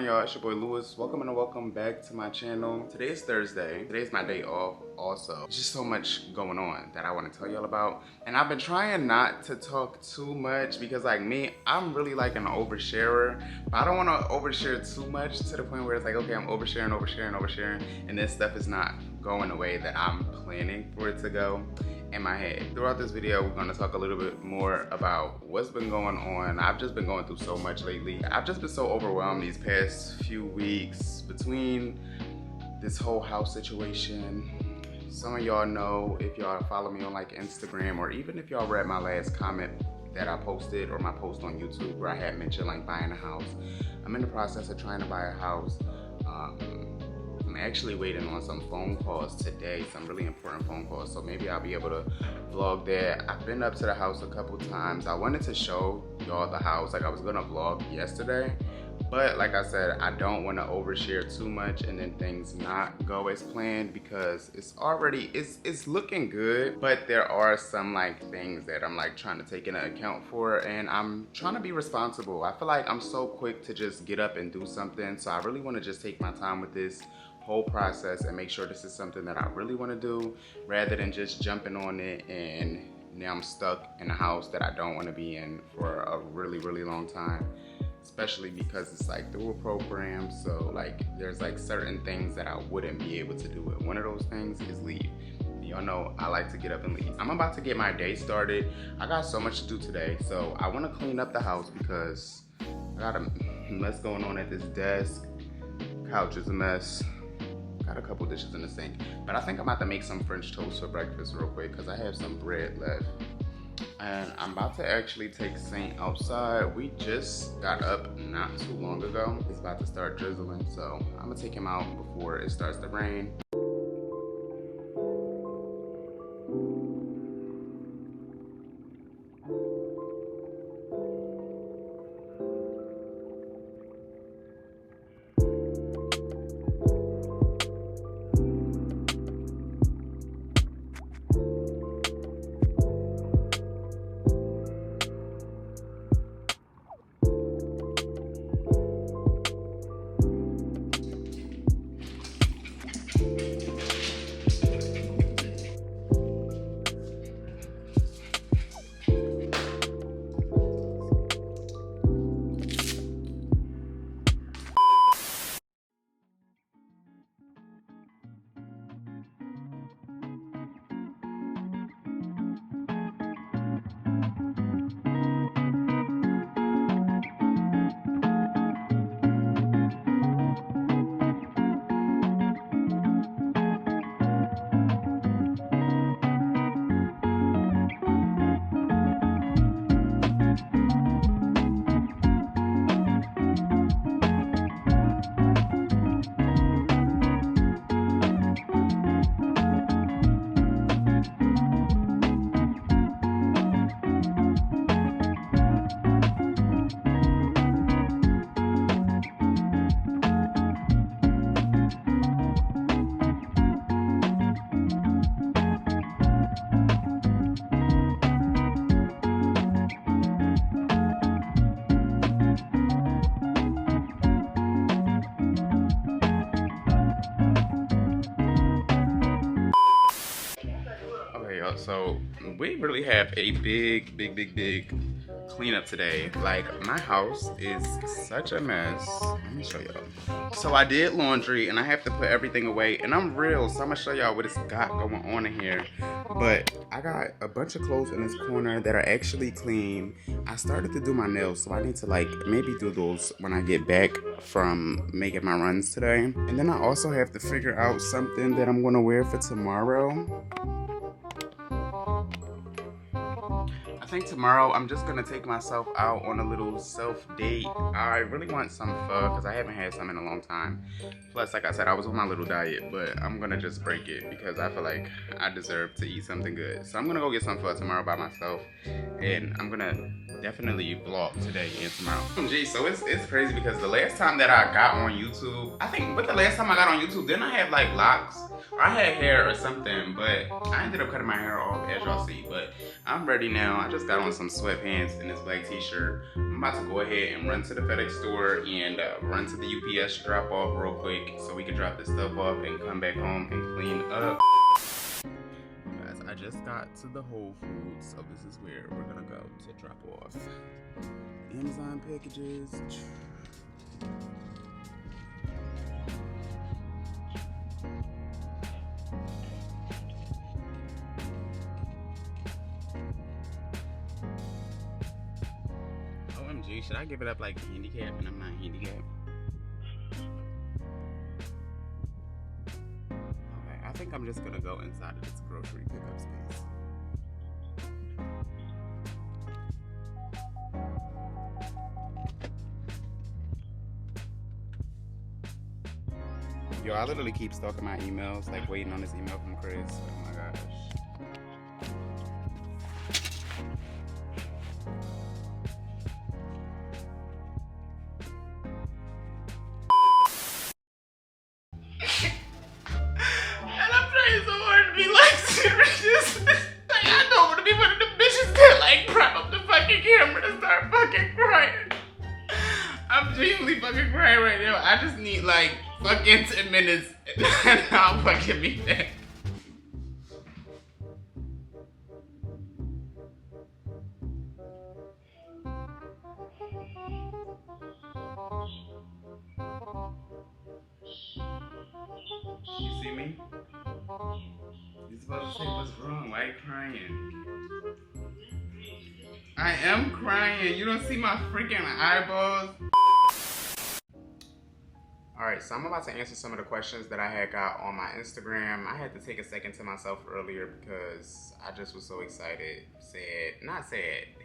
y'all? It's your boy Lewis. Welcome and welcome back to my channel. Today is Thursday. Today's my day off also. There's just so much going on that I want to tell y'all about. And I've been trying not to talk too much because like me, I'm really like an oversharer. But I don't want to overshare too much to the point where it's like, okay, I'm oversharing. And this stuff is not going the way that I'm planning for it to go in my head. Throughout this video, we're going to talk a little bit more about what's been going on. I've just been going through so much lately. I've just been so overwhelmed these past few weeks between this whole house situation. Some of y'all know, if y'all follow me on like Instagram, or even if y'all read my last comment that I posted, or my post on YouTube where I had mentioned like buying a house. I'm in the process of trying to buy a house. I'm actually waiting on some phone calls today, some really important phone calls, so maybe I'll be able to vlog that. I've been up to the house a couple times. I wanted to show y'all the house, like I was gonna vlog yesterday, but like I said, I don't want to overshare too much and then things not go as planned, because it's looking good, but there are some like things that I'm like trying to take into account for, and I'm trying to be responsible. I feel like I'm so quick to just get up and do something, so I really want to just take my time with this whole process and make sure this is something that I really want to do, rather than just jumping on it and now I'm stuck in a house that I don't want to be in for a really long time, especially because it's like through a program. So like there's like certain things that I wouldn't be able to do. And one of those things is leave. Y'all know I like to get up and leave. I'm about to get my day started. I got so much to do today, so I want to clean up the house because I got a mess going on at this desk. Couch is a mess. Got a couple dishes in the sink, but I think I'm about to make some French toast for breakfast real quick because I have some bread left. And I'm about to actually take Saint outside. We just got up not too long ago. It's about to start drizzling, so I'm gonna take him out before it starts to rain. So we really have a big cleanup today. Like, my house is such a mess. Let me show y'all. So I did laundry and I have to put everything away, and I'm real, so I'm gonna show y'all what it's got going on in here. But I got a bunch of clothes in this corner that are actually clean. I started to do my nails, so I need to like maybe do those when I get back from making my runs today. And then I also have to figure out something that I'm gonna wear for tomorrow. I think tomorrow I'm just gonna take myself out on a little self-date. I really want some pho because I haven't had some in a long time. Plus, like I said, I was on my little diet, but I'm gonna just break it because I feel like I deserve to eat something good. So I'm gonna go get some pho tomorrow by myself, and I'm gonna definitely vlog today and tomorrow. Gee, so it's crazy because the last time that I got on YouTube, I think, but the last time I got on YouTube, didn't I have like locks? I had hair or something, but I ended up cutting my hair off, as y'all see. But I'm ready now. I just got on some sweatpants and this black t-shirt. I'm about to go ahead and run to the FedEx store and run to the UPS drop off real quick so we can drop this stuff off and come back home and clean up. Guys, I just got to the Whole Foods, so this is where we're gonna go to drop off Amazon packages. OMG, should I give it up like handicap and I'm not handicapped? Okay, I think I'm just gonna go inside of this grocery pickup space. Yo, I literally keep stalking my emails, like waiting on this email from Chris. Oh my gosh. And I'm trying so hard to be like serious. Like, I don't want to be one of the bitches that like prop up the fucking camera and start fucking crying. I'm genuinely fucking crying right now. I just need like fucking 10 minutes and I'll fucking be back. You see me? You're supposed to say what's wrong. Why are you crying? I am crying. You don't see my freaking eyeballs? Alright, so I'm about to answer some of the questions that I had got on my Instagram. I had to take a second to myself earlier because I just was so excited.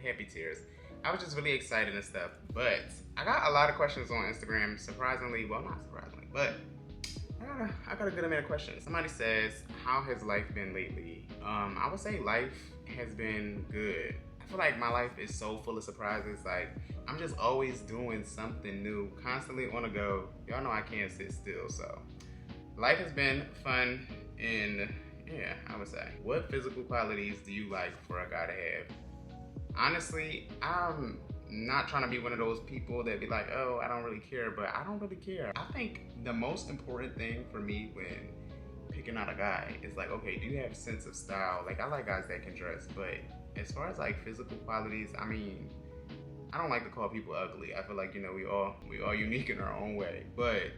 Happy tears. I was just really excited and stuff. But I got a lot of questions on Instagram, surprisingly. Well, not surprisingly, but I got a good amount of questions. Somebody says, how has life been lately? I would say life has been good. I feel like my life is so full of surprises. Like, I'm just always doing something new, constantly on the go. Y'all know I can't sit still, so life has been fun. And yeah, I would say, what physical qualities do you like for a guy to have? Honestly, I'm not trying to be one of those people that be like, oh, I don't really care, but I don't really care. I think the most important thing for me when picking out a guy is like, okay, do you have a sense of style? Like, I like guys that can dress, but as far as like physical qualities, I mean, I don't like to call people ugly. I feel like, you know, we all unique in our own way, but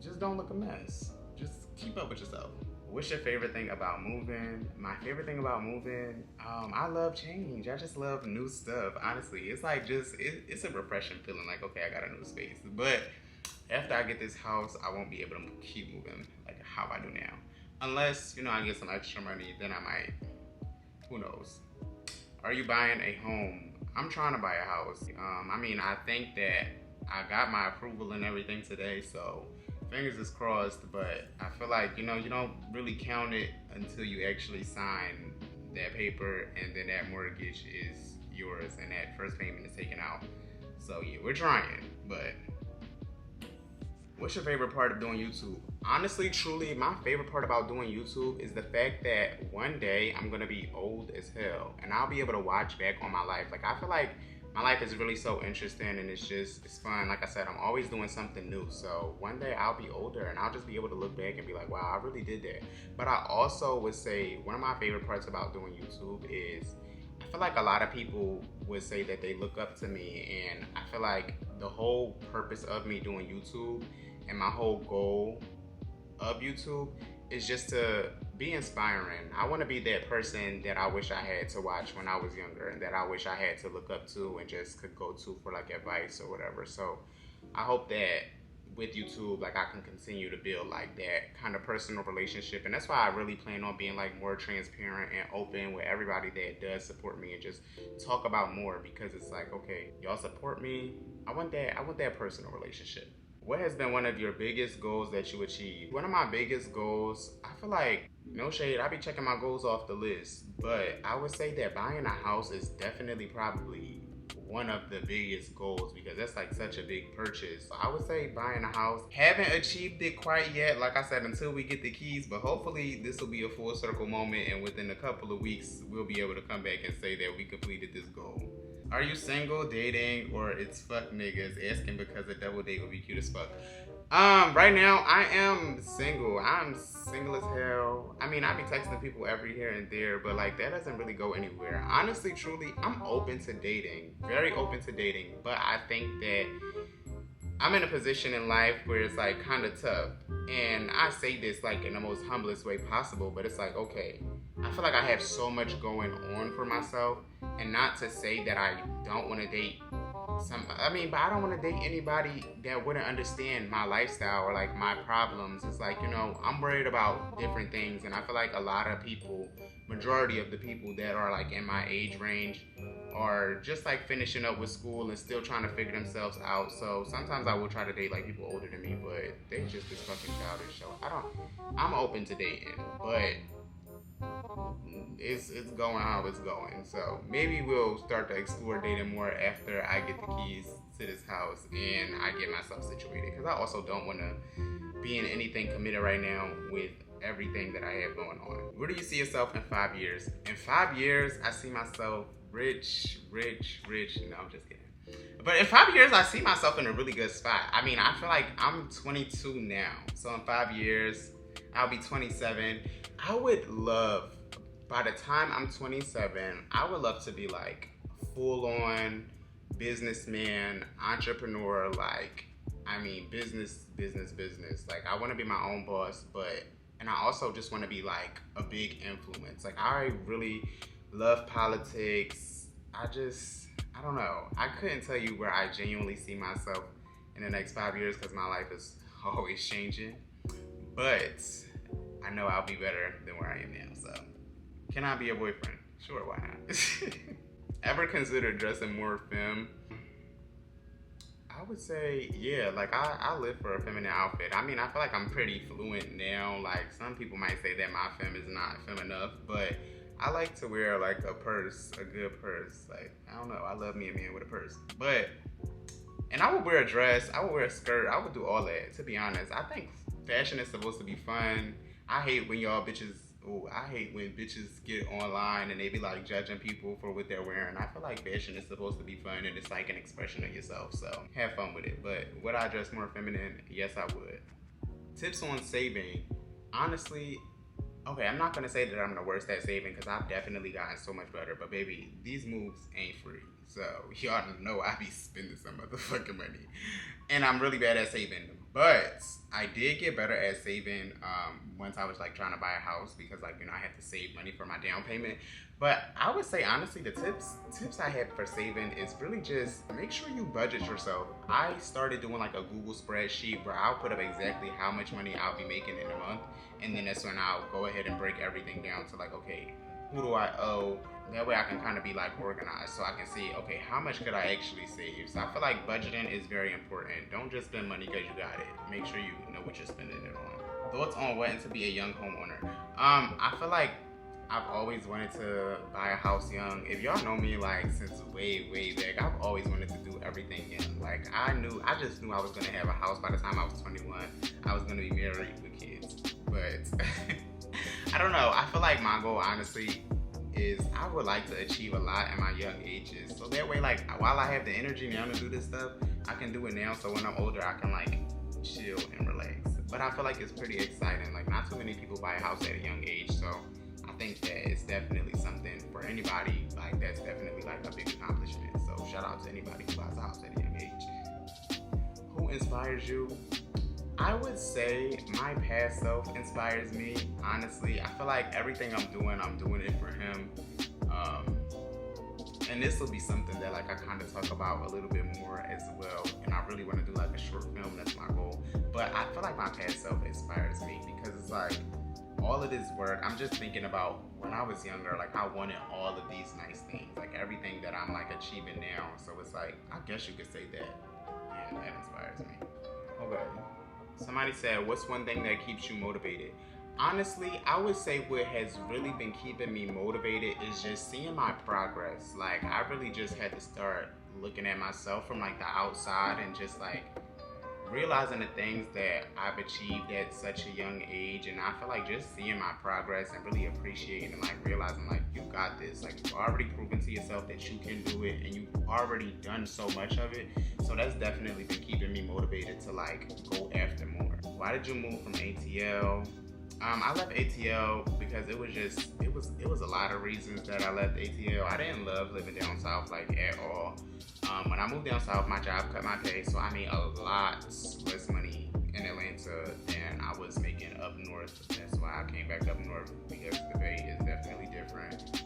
just don't look a mess. Just keep up with yourself. What's your favorite thing about moving? My favorite thing about moving, I love change. I just love new stuff. Honestly, it's like it's a refreshing feeling. Like, okay, I got a new space. But after I get this house, I won't be able to keep moving like how I do now. Unless, you know, I get some extra money, then I might. Who knows? Are you buying a home? I'm trying to buy a house. I mean, I think that I got my approval and everything today, so fingers is crossed, but I feel like, you know, you don't really count it until you actually sign that paper and then that mortgage is yours and that first payment is taken out. So yeah, we're trying, but what's your favorite part of doing YouTube? Honestly, truly, my favorite part about doing YouTube is the fact that one day I'm gonna be old as hell and I'll be able to watch back on my life. Like, I feel like my life is really so interesting and it's fun. Like I said, I'm always doing something new. So one day I'll be older and I'll just be able to look back and be like, wow, I really did that. But I also would say one of my favorite parts about doing YouTube is I feel like a lot of people would say that they look up to me, and I feel like the whole purpose of me doing YouTube and my whole goal of YouTube is just to be inspiring. I want to be that person that I wish I had to watch when I was younger and that I wish I had to look up to and just could go to for like advice or whatever. So I hope that with YouTube, like, I can continue to build like that kind of personal relationship, and that's why I really plan on being like more transparent and open with everybody that does support me and just talk about more, because it's like, okay, y'all support me. I want that personal relationship. What has been one of your biggest goals that you achieved? One of my biggest goals, I feel like, no shade, I be checking my goals off the list, but I would say that buying a house is definitely probably one of the biggest goals because that's like such a big purchase. So I would say buying a house. Haven't achieved it quite yet, like I said, until we get the keys, but hopefully this will be a full circle moment and within a couple of weeks we'll be able to come back and say that we completed this goal. Are you single, dating, or it's fuck niggas? Asking because a double date would be cute as fuck. Right now I am single. I'm single as hell. I mean, I be texting people every here and there, but like that doesn't really go anywhere. Honestly, truly, I'm open to dating. Very open to dating, but I think that I'm in a position in life where it's like kind of tough. And I say this like in the most humblest way possible, but it's like, okay, I feel like I have so much going on for myself, and not to say that I don't want to date but I don't want to date anybody that wouldn't understand my lifestyle or like my problems. It's like, you know, I'm worried about different things, and I feel like a lot of people, majority of the people that are like in my age range are just like finishing up with school and still trying to figure themselves out. So sometimes I will try to date like people older than me, but they just this fucking childish. So I'm open to dating, but it's going how it's going. So maybe we'll start to explore dating more after I get the keys to this house and I get myself situated, because I also don't want to be in anything committed right now with everything that I have going on. Where do you see yourself in 5 years? In 5 years, I see myself rich. No, I'm just kidding. But in 5 years, I see myself in a really good spot. I mean, I feel like I'm 22 now. So in 5 years, I'll be 27. I would love, by the time I'm 27, I would love to be like full-on businessman, entrepreneur, like, I mean, business. Like, I want to be my own boss, and I also just want to be like a big influence. Like, I really love politics. I don't know. I couldn't tell you where I genuinely see myself in the next 5 years because my life is always changing. But I know I'll be better than where I am now, so. Can I be a boyfriend? Sure, why not? Ever consider dressing more femme? I would say, yeah, like I live for a feminine outfit. I mean, I feel like I'm pretty fluent now. Like, some people might say that my femme is not femme enough, but I like to wear like a purse, a good purse. Like, I don't know, I love me a man with a purse. And I would wear a dress, I would wear a skirt, I would do all that, to be honest. I think fashion is supposed to be fun. I hate when bitches get online and they be like judging people for what they're wearing. I feel like fashion is supposed to be fun and it's like an expression of yourself, so have fun with it. But would I dress more feminine? Yes, I would. Tips on saving. Honestly, okay, I'm not gonna say that I'm the worst at saving because I've definitely gotten so much better, but baby, these moves ain't free. So y'all know I be spending some motherfucking money. And I'm really bad at saving. But I did get better at saving once I was like trying to buy a house, because like, you know, I had to save money for my down payment. But I would say honestly, the tips I have for saving is really just make sure you budget yourself. I started doing like a Google spreadsheet where I'll put up exactly how much money I'll be making in a month, and then that's when I'll go ahead and break everything down to like, okay, who do I owe? That way I can kind of be like organized, so I can see, okay, how much could I actually save? So I feel like budgeting is very important. Don't just spend money because you got it. Make sure you know what you're spending it on. Thoughts on wanting to be a young homeowner? I feel like I've always wanted to buy a house young. If y'all know me like since way back, I've always wanted to do everything young. Like, I just knew I was gonna have a house by the time I was 21. I was gonna be married with kids. But I don't know. I feel like my goal, honestly, is I would like to achieve a lot in my young ages. So that way, like, while I have the energy now to do this stuff, I can do it now. So when I'm older, I can like chill and relax. But I feel like it's pretty exciting. Like, not too many people buy a house at a young age. So I think that it's definitely something for anybody. Like, that's definitely like a big accomplishment. So shout out to anybody who buys a house at a young age. Who inspires you? I would say my past self inspires me. Honestly, I feel like everything I'm doing it for him. And this will be something that like I kind of talk about a little bit more as well. And I really want to do like a short film. That's my goal. But I feel like my past self inspires me because it's like all of this work. I'm just thinking about when I was younger. Like, I wanted all of these nice things, like everything that I'm like achieving now. So it's like, I guess you could say that. Yeah, that inspires me. Okay. Somebody said, what's one thing that keeps you motivated? Honestly, I would say what has really been keeping me motivated is just seeing my progress. Like, I really just had to start looking at myself from like the outside and just like realizing the things that I've achieved at such a young age. And I feel like just seeing my progress and really appreciating and like realizing like you got this, like you've already proven to yourself that you can do it and you've already done so much of it. So that's definitely been keeping me motivated to like go after more. Why did you move from ATL? I left ATL because it was a lot of reasons that I left ATL. I didn't love living down south like at all. When I moved down south, my job cut my pay, so I made a lot less money in Atlanta than I was making up north. That's why I came back up north, because the pay is definitely different.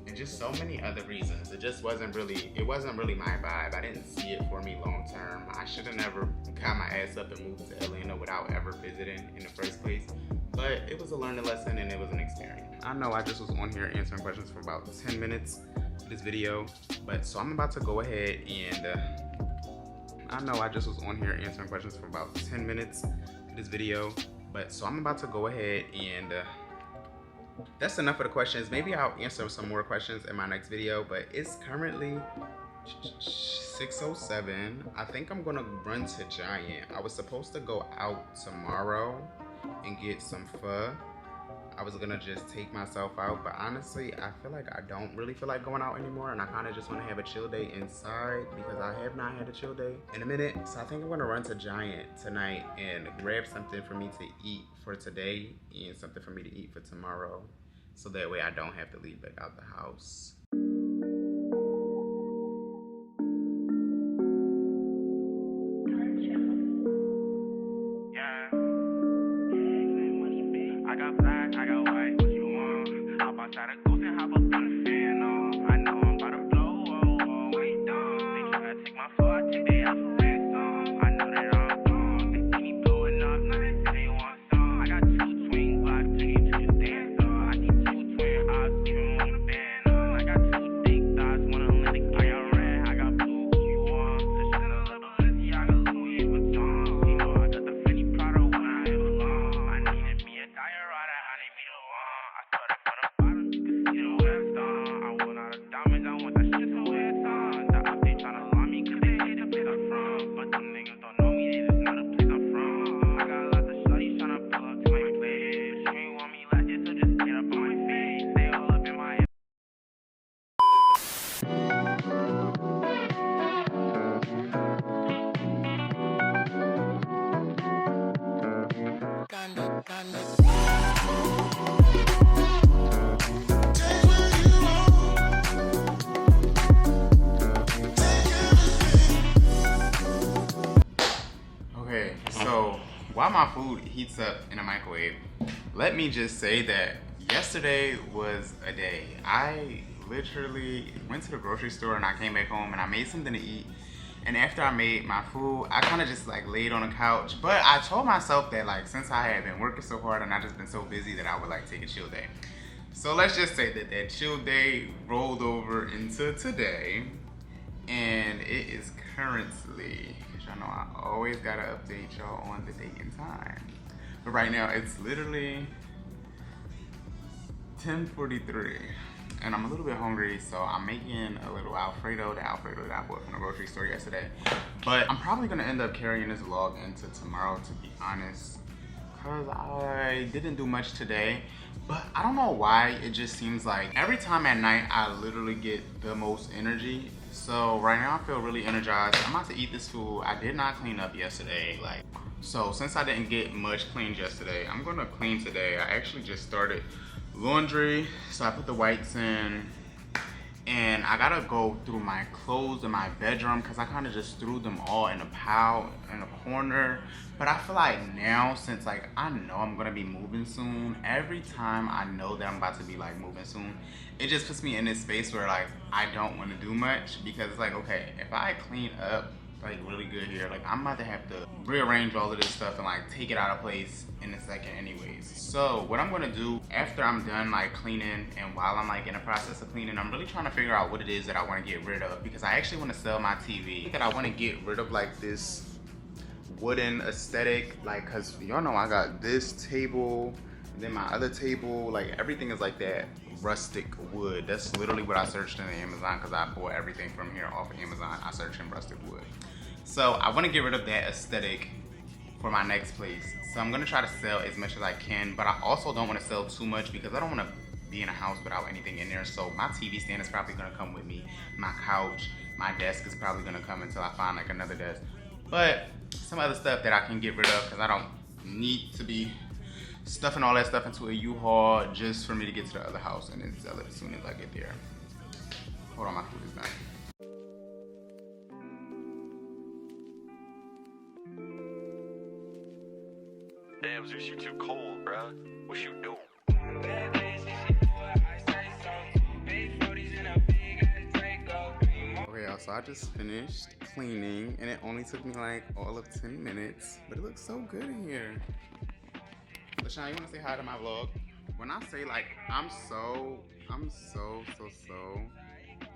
And just so many other reasons. It wasn't really my vibe. I didn't see it for me long term. I should have never got my ass up and moved to Atlanta without ever visiting in the first place. But it was a learning lesson and it was an experience. I know I just was on here answering questions for about 10 minutes for this video, but so I'm about to go ahead and I know I just was on here answering questions for about 10 minutes for this video, but so I'm about to go ahead and that's enough of the questions. Maybe I'll answer some more questions in my next video, but it's currently 6:07. I think I'm gonna run to Giant. I was supposed to go out tomorrow and get some pho. I was gonna just take myself out, but honestly, I feel like I don't really feel like going out anymore, and I kind of just want to have a chill day inside because I have not had a chill day in a minute. So I think I'm gonna run to Giant tonight and grab something for me to eat for today and something for me to eat for tomorrow, so that way I don't have to leave back out the house. Okay, so while my food heats up in a microwave, let me just say that yesterday was a day. I literally went to the grocery store and I came back home and I made something to eat. And after I made my food, I kind of just like laid on the couch. But I told myself that like since I had been working so hard and I just been so busy that I would like take a chill day. So let's just say that that chill day rolled over into today. And it is currently, because y'all know I always gotta update y'all on the date and time. But right now it's literally 10:43. And I'm a little bit hungry, so I'm making a little Alfredo, the Alfredo that I bought from the grocery store yesterday. But I'm probably gonna end up carrying this vlog into tomorrow, to be honest, because I didn't do much today. But I don't know why, it just seems like every time at night, I literally get the most energy. So right now I feel really energized. I'm about to eat this food. I did not clean up yesterday. So since I didn't get much cleaned yesterday, I'm gonna clean today. I actually just started laundry, so I put the whites in, and I gotta go through my clothes in my bedroom because I kind of just threw them all in a pile in a corner. But I feel like now, since like I know I'm gonna be moving soon, every time I know that I'm about to be like moving soon, it just puts me in this space where like I don't want to do much, because it's like, okay, if I clean up like really good here, like I'm about to have to rearrange all of this stuff and like take it out of place in a second anyways. So what I'm gonna do after I'm done like cleaning, and while I'm like in the process of cleaning, I'm really trying to figure out what it is that I want to get rid of, because I actually want to sell my TV. That I want to get rid of like this wooden aesthetic, like, cause y'all know I got this table, then my other table, like everything is like that rustic wood. That's literally what I searched in Amazon, cause I bought everything from here off of Amazon. I searched in rustic wood. So I wanna get rid of that aesthetic for my next place. So I'm gonna try to sell as much as I can, but I also don't wanna sell too much because I don't wanna be in a house without anything in there. So my TV stand is probably gonna come with me. My couch, my desk is probably gonna come until I find like another desk. But some other stuff that I can get rid of because I don't need to be stuffing all that stuff into a U-Haul just for me to get to the other house and then sell it as soon as I get there. Hold on, my food is done. Damn, Zeus, you too cold, bruh. What you doing? Okay, y'all, so I just finished cleaning and it only took me like all of 10 minutes, but it looks so good in here. LaShawn, you wanna say hi to my vlog? When I say like, I'm so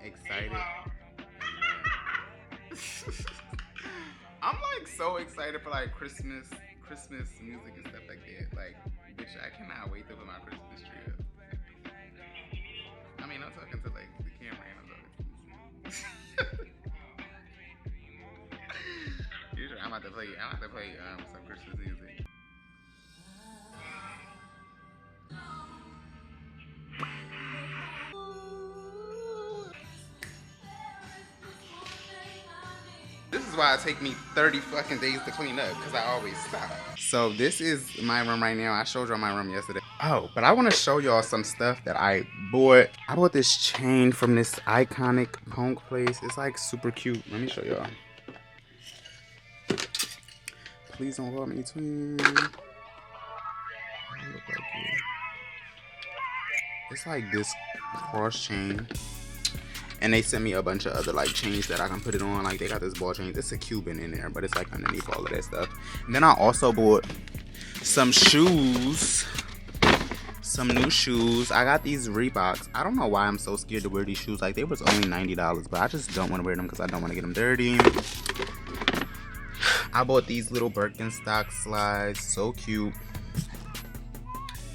excited. I'm like so excited for like Christmas music and stuff like that. Like, bitch, I cannot wait to put my Christmas tree up. I mean, I'm talking to like the camera and I'm talking to I'm about to play some Christmas music. This is why it take me 30 fucking days to clean up, because I always stop. So this is my room right now. I showed y'all my room yesterday. Oh, but I want to show y'all some stuff that I bought. I bought this chain from this iconic punk place. It's like super cute. Let me show y'all. Please don't hold me twin. It's like this cross chain. And they sent me a bunch of other like chains that I can put it on. Like they got this ball chain. It's a Cuban in there, but it's like underneath all of that stuff. And then I also bought some shoes. Some new shoes. I got these Reeboks. I don't know why I'm so scared to wear these shoes. Like they was only $90, but I just don't want to wear them because I don't want to get them dirty. I bought these little Birkenstock slides. So cute.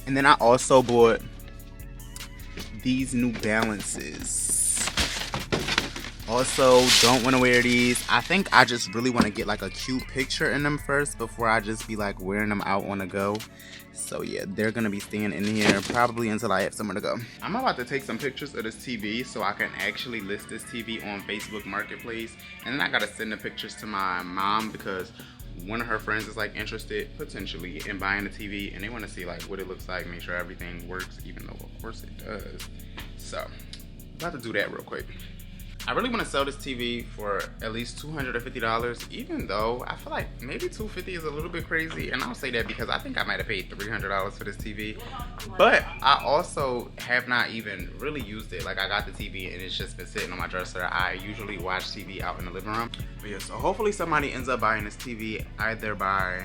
And then I also bought these New Balances. Also, don't want to wear these. I think I just really want to get like a cute picture in them first before I just be like wearing them out on the go. So yeah, they're gonna be staying in here probably until I have somewhere to go. I'm about to take some pictures of this TV so I can actually list this TV on Facebook Marketplace. And then I gotta send the pictures to my mom because one of her friends is like interested potentially in buying the TV and they want to see like what it looks like, make sure everything works, even though of course it does. So about to do that real quick. I really want to sell this TV for at least $250, even though I feel like maybe $250 is a little bit crazy. And I'll say that because I think I might have paid $300 for this TV. But I also have not even really used it. Like I got the TV and it's just been sitting on my dresser. I usually watch TV out in the living room. But yeah, so hopefully somebody ends up buying this TV either by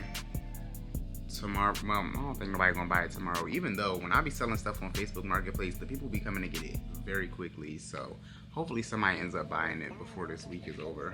tomorrow. Well, I don't think nobody's gonna buy it tomorrow, even though when I be selling stuff on Facebook Marketplace, the people be coming to get it very quickly. So hopefully somebody ends up buying it before this week is over.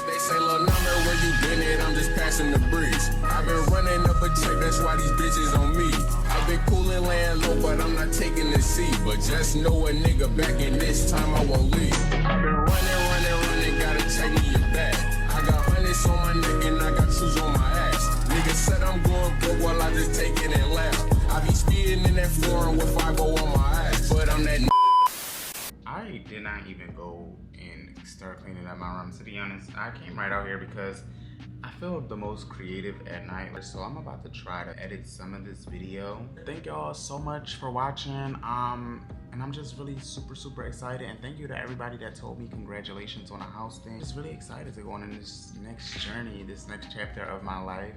They say, little number, where you been at? I'm just passing the breeze. I've been running up a check, that's why these bitches on me. I've been coolin', laying low, but I'm not taking the seat. But just know a nigga back in this time I won't leave. I've been running, gotta take me your back. I got hundreds on my neck and I got shoes on my ass. Niggas said I'm going broke while I just take it and laugh. I be speeding in that foreign with 5 on my ass, but I'm that. I did not even go and start cleaning up my room. To be honest, I came right out here because I feel the most creative at night. So I'm about to try to edit some of this video. Thank y'all so much for watching. And I'm just really super excited. And thank you to everybody that told me congratulations on the house thing. Just really excited to go on in this next journey, this next chapter of my life.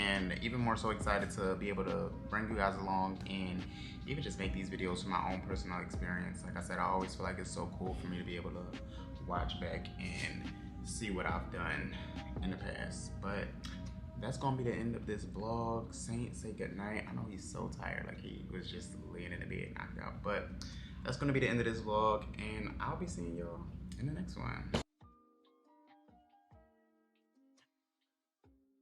And even more so excited to be able to bring you guys along and even just make these videos from my own personal experience. Like I said, I always feel like it's so cool for me to be able to watch back and see what I've done in the past. But that's gonna be the end of this vlog. Saint, say goodnight. I know he's so tired, like he was just laying in the bed knocked out. But that's gonna be the end of this vlog, and I'll be seeing y'all in the next one.